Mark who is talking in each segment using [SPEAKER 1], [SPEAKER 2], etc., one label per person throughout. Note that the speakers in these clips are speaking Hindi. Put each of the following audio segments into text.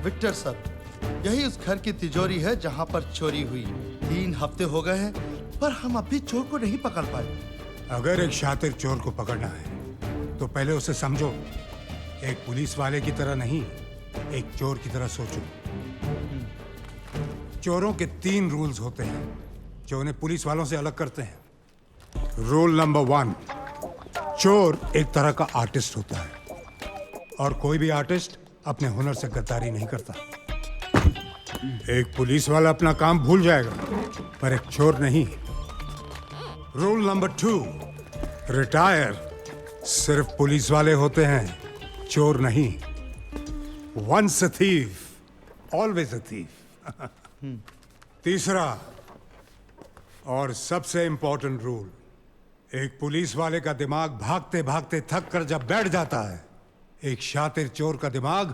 [SPEAKER 1] विक्टर सर, यही उस घर की तिजोरी है जहां पर चोरी हुई। 3 हफ्ते हो गए हैं पर हम अभी चोर को नहीं पकड़ पाए।
[SPEAKER 2] अगर एक शातिर चोर को पकड़ना है तो पहले उसे समझो। एक पुलिस वाले की तरह नहीं, एक चोर की तरह सोचो। चोरों के 3 रूल्स होते हैं जो उन्हें पुलिस वालों से अलग करते हैं। रूल नंबर 1, चोर एक तरह का आर्टिस्ट होता है और कोई भी आर्टिस्ट अपने हुनर से गद्दारी नहीं करता। एक पुलिस वाला अपना काम भूल जाएगा पर एक चोर नहीं। रूल नंबर 2, रिटायर सिर्फ पुलिस वाले होते हैं, चोर नहीं। Once a thief always a thief. तीसरा और सबसे इंपॉर्टेंट रूल, एक पुलिस वाले का दिमाग भागते भागते थक कर जब बैठ जाता है, एक शातिर चोर का दिमाग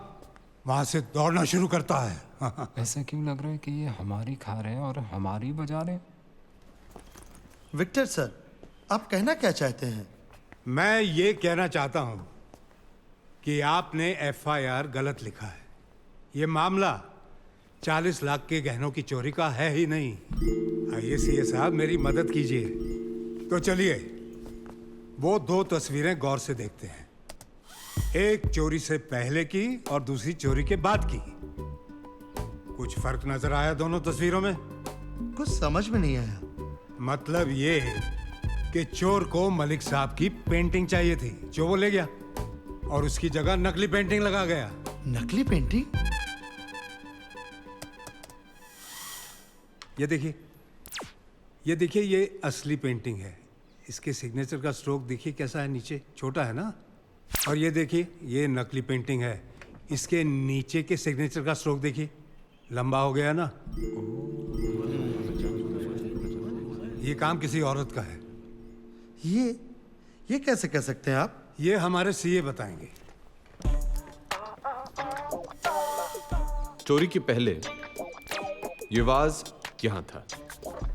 [SPEAKER 2] वहां से दौड़ना शुरू करता है।
[SPEAKER 3] ऐसा क्यों लग रहा है कि ये हमारी खा रहे हैं और हमारी बजा रहे हैं?
[SPEAKER 1] विक्टर सर, आप कहना क्या चाहते हैं?
[SPEAKER 2] मैं ये कहना चाहता हूं कि आपने FIR गलत लिखा है। ये मामला 40 लाख के गहनों की चोरी का है ही नहीं। आइए सीए साहब, मेरी मदद कीजिए। तो चलिए वो 2 तस्वीरें गौर से देखते हैं। एक चोरी से पहले की और दूसरी चोरी के बाद की। कुछ फर्क नजर आया दोनों तस्वीरों में?
[SPEAKER 1] कुछ समझ में नहीं आया।
[SPEAKER 2] मतलब ये कि चोर को मलिक साहब की पेंटिंग चाहिए थी जो वो ले गया और उसकी जगह नकली पेंटिंग लगा गया।
[SPEAKER 1] नकली पेंटिंग?
[SPEAKER 2] ये देखिए, ये देखिए, ये असली पेंटिंग है। इसके सिग्नेचर का स्ट्रोक देखिए कैसा है, नीचे छोटा है ना। और ये देखिए, ये नकली पेंटिंग है। इसके नीचे के सिग्नेचर का स्ट्रोक देखिए, लंबा हो गया ना। ये काम किसी औरत का है।
[SPEAKER 1] ये कैसे कह सकते हैं आप?
[SPEAKER 2] ये हमारे सीए बताएंगे।
[SPEAKER 4] चोरी के पहले ये वाज यहां था,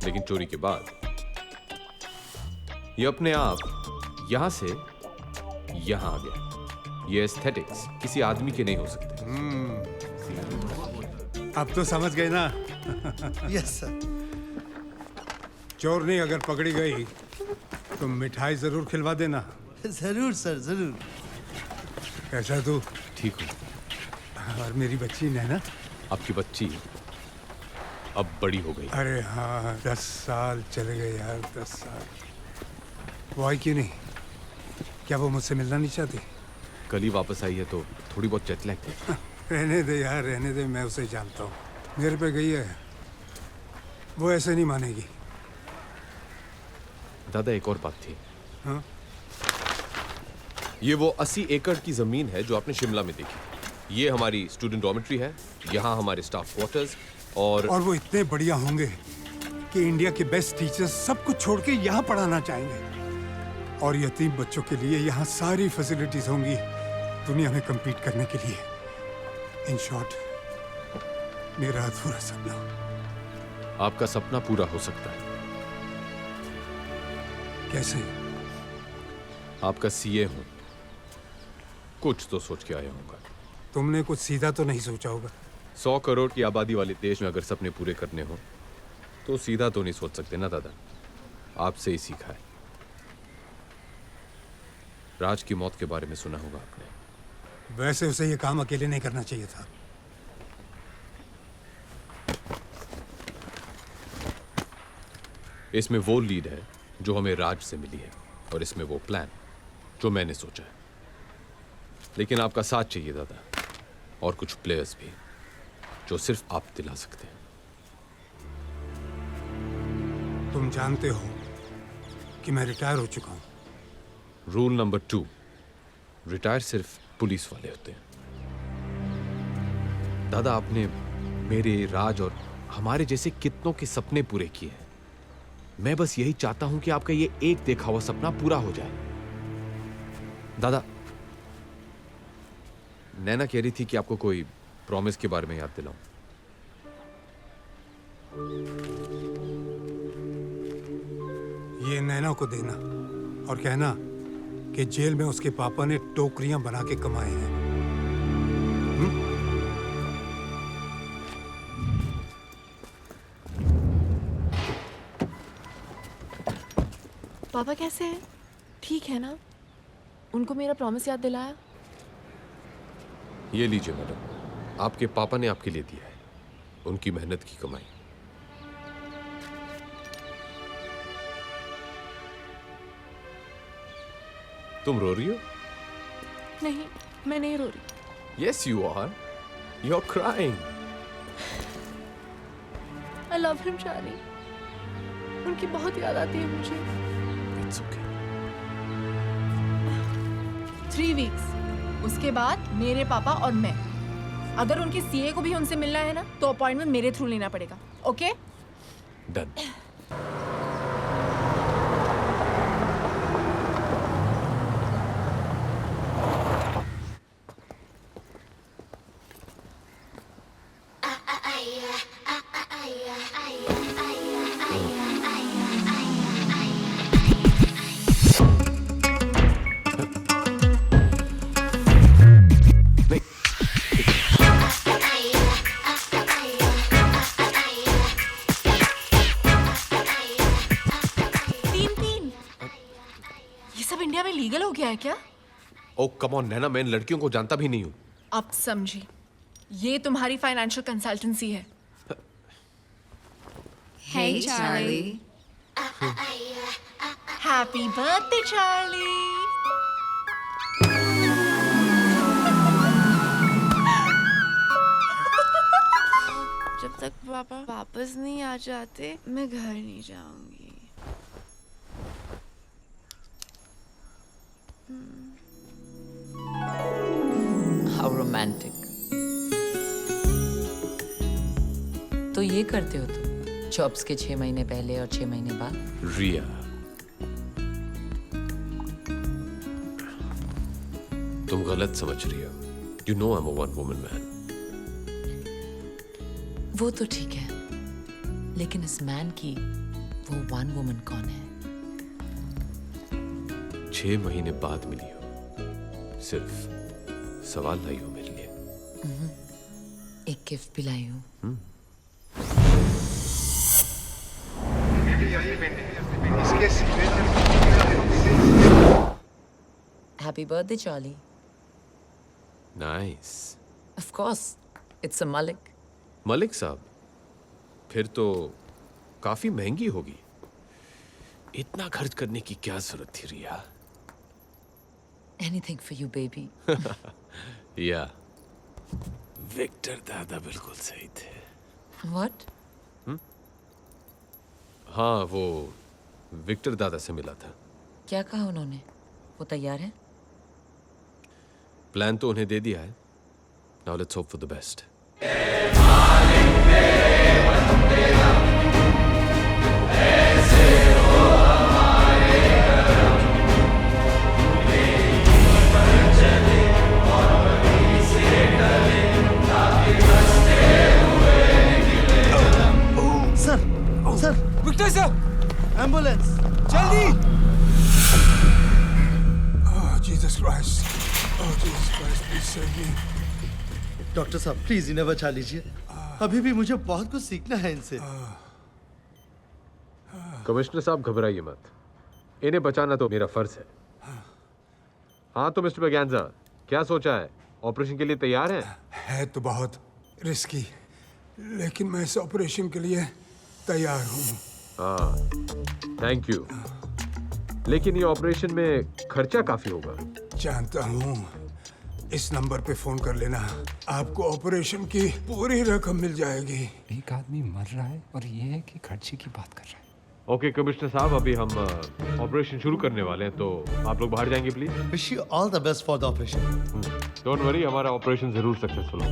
[SPEAKER 4] लेकिन चोरी के बाद ये अपने आप यहां से यहां आ गया। ये एस्थेटिक्स किसी आदमी के नहीं हो सकते।
[SPEAKER 2] अब तो समझ गए ना?
[SPEAKER 1] Yes sir.
[SPEAKER 2] चोरनी अगर पकड़ी गई तो मिठाई जरूर खिलवा देना।
[SPEAKER 1] जरूर सर, जरूर।
[SPEAKER 2] कैसा तू?
[SPEAKER 4] ठीक हो?
[SPEAKER 2] और मेरी बच्ची नैना?
[SPEAKER 4] आपकी बच्ची अब बड़ी हो गई।
[SPEAKER 2] अरे हाँ, 10 साल चले गए यार, 10 साल। वो आई क्यों नहीं? क्या वो मुझसे मिलना नहीं चाहती?
[SPEAKER 4] कल ही वापस आई है तो थोड़ी बहुत जेट लैग थी।
[SPEAKER 2] रहने दे यार, रहने दे। मैं उसे जानता हूँ, मेरे पे गई है। वो ऐसे नहीं मानेगी।
[SPEAKER 4] दादा, एक और बात थी।
[SPEAKER 2] हाँ?
[SPEAKER 4] ये वो 80 एकड़ की जमीन है जो आपने शिमला में देखी। ये हमारी स्टूडेंट डॉर्मेट्री है, यहाँ हमारे स्टाफ क्वार्टर्स और
[SPEAKER 2] वो इतने बढ़िया होंगे कि इंडिया के बेस्ट टीचर्स सब कुछ छोड़ के यहाँ पढ़ाना चाहेंगे। और यतीम बच्चों के लिए यहाँ सारी फैसिलिटीज होंगी दुनिया में compete करने के लिए। इन शॉर्ट, मेरा अधूरा सपना।
[SPEAKER 4] आपका सपना पूरा हो सकता है।
[SPEAKER 2] कैसे?
[SPEAKER 4] आपका सीए हूं, कुछ तो सोच के आया होगा।
[SPEAKER 2] तुमने कुछ सीधा तो नहीं सोचा होगा।
[SPEAKER 4] 100 करोड़ की आबादी वाले देश में अगर सपने पूरे करने हो तो सीधा तो नहीं सोच सकते ना दादा। आपसे ही सीखा है। राज की मौत के बारे में सुना होगा आपने।
[SPEAKER 2] वैसे उसे ये काम अकेले नहीं करना चाहिए था।
[SPEAKER 4] इसमें वो लीड है जो हमें राज से मिली है और इसमें वो प्लान जो मैंने सोचा है। लेकिन आपका साथ चाहिए दादा, और कुछ प्लेयर्स भी जो सिर्फ आप दिला सकते हैं।
[SPEAKER 2] तुम जानते हो कि मैं रिटायर हो चुका हूं।
[SPEAKER 4] रूल नंबर 2, रिटायर सिर्फ पुलिस वाले होते हैं। दादा, आपने मेरे, राज और हमारे जैसे कितनों के सपने पूरे किए हैं। मैं बस यही चाहता हूं कि आपका ये एक देखा हुआ सपना पूरा हो जाए। दादा, नैना कह रही थी कि आपको कोई प्रॉमिस के बारे में याद दिलाऊं।
[SPEAKER 2] ये नैना को देना और कहना कि जेल में उसके पापा ने टोकरियां बना के कमाए हैं।
[SPEAKER 4] दादा,
[SPEAKER 5] पापा कैसे हैं? ठीक है ना? उनको मेरा प्रॉमिस याद दिलाया?
[SPEAKER 4] ये लीजिए मैडम, आपके पापा ने आपके लिए दिया है, उनकी मेहनत की कमाई। तुम रो रही हो?
[SPEAKER 5] नहीं, मैं नहीं रो रही।
[SPEAKER 4] Yes, you are. You're crying.
[SPEAKER 5] I love him, Charlie. उनकी बहुत याद आती है मुझे।
[SPEAKER 4] It's okay.
[SPEAKER 5] 3 weeks। उसके बाद मेरे पापा और मैं। अगर उनके सीए को भी उनसे मिलना है ना, तो अपॉइंटमेंट मेरे थ्रू लेना पड़ेगा। ओके?
[SPEAKER 4] Done.
[SPEAKER 5] इंडिया में लीगल हो गया है क्या?
[SPEAKER 4] ओ कम ऑन नैना, मैं इन लड़कियों को जानता भी नहीं हूँ।
[SPEAKER 5] अब समझी, ये तुम्हारी फाइनेंशियल कंसल्टेंसी है।
[SPEAKER 6] Hey, Charlie.
[SPEAKER 5] Happy birthday Charlie. जब तक पापा वापस नहीं आ जाते मैं घर नहीं जाऊंगी।
[SPEAKER 6] How romantic. तो ये करते हो तुम जॉब्स के 6 महीने पहले और 6 महीने बाद?
[SPEAKER 4] रिया, तुम गलत समझ रही हो। You know I'm a one woman man.
[SPEAKER 6] वो तो ठीक है, लेकिन इस मैन की वो वन वुमन कौन है?
[SPEAKER 4] 6 महीने बाद मिली हो, सिर्फ सवाल लाई हो मेरे लिए।
[SPEAKER 6] एक गिफ्ट भी लाई हूँ। Happy birthday, Charlie.
[SPEAKER 4] Nice.
[SPEAKER 6] Of course, it's a Malik.
[SPEAKER 4] Malik साहब, फिर तो काफी महंगी होगी। इतना खर्च करने की क्या जरूरत थी रिया?
[SPEAKER 6] Anything for you, baby.
[SPEAKER 4] या विक्टर दादा बिल्कुल सही थे।
[SPEAKER 6] What?
[SPEAKER 4] हाँ, वो विक्टर दादा से मिला था।
[SPEAKER 6] क्या कहा उन्होंने? वो तैयार है?
[SPEAKER 4] प्लान तो उन्हें दे दिया है। Now let's hope for the best.
[SPEAKER 1] Sir, sir,
[SPEAKER 7] Victor sir,
[SPEAKER 1] ambulance.
[SPEAKER 7] जल्दी!
[SPEAKER 2] Oh, Jesus Christ. Oh, Jesus Christ, please save me.
[SPEAKER 1] Doctor साहब प्लीज इन्हें बचा लीजिए। अभी भी मुझे बहुत कुछ सीखना है इनसे।
[SPEAKER 4] कमिश्नर साहब घबराइए मत, इन्हें बचाना तो मेरा फर्ज है। हाँ तो मिस्टर बगैंजा, क्या सोचा है? ऑपरेशन के लिए तैयार हैं?
[SPEAKER 2] है तो बहुत रिस्की, लेकिन मैं इस ऑपरेशन के लिए तैयार हूँ।
[SPEAKER 4] हाँ, थैंक यू। लेकिन ये ऑपरेशन में खर्चा काफी होगा।
[SPEAKER 2] जानता हूँ, इस नंबर पे फोन कर लेना, आपको ऑपरेशन की पूरी रकम मिल जाएगी।
[SPEAKER 3] एक आदमी मर रहा है और ये है कि खर्चे की बात कर रहा है।
[SPEAKER 4] ओके कमिश्नर साहब, अभी हम ऑपरेशन शुरू करने वाले हैं, तो आप लोग बाहर जाएंगे please.
[SPEAKER 1] Wish you all the best for the operation.
[SPEAKER 4] Don't worry, हमारा ऑपरेशन जरूर सक्सेसफुल होगा।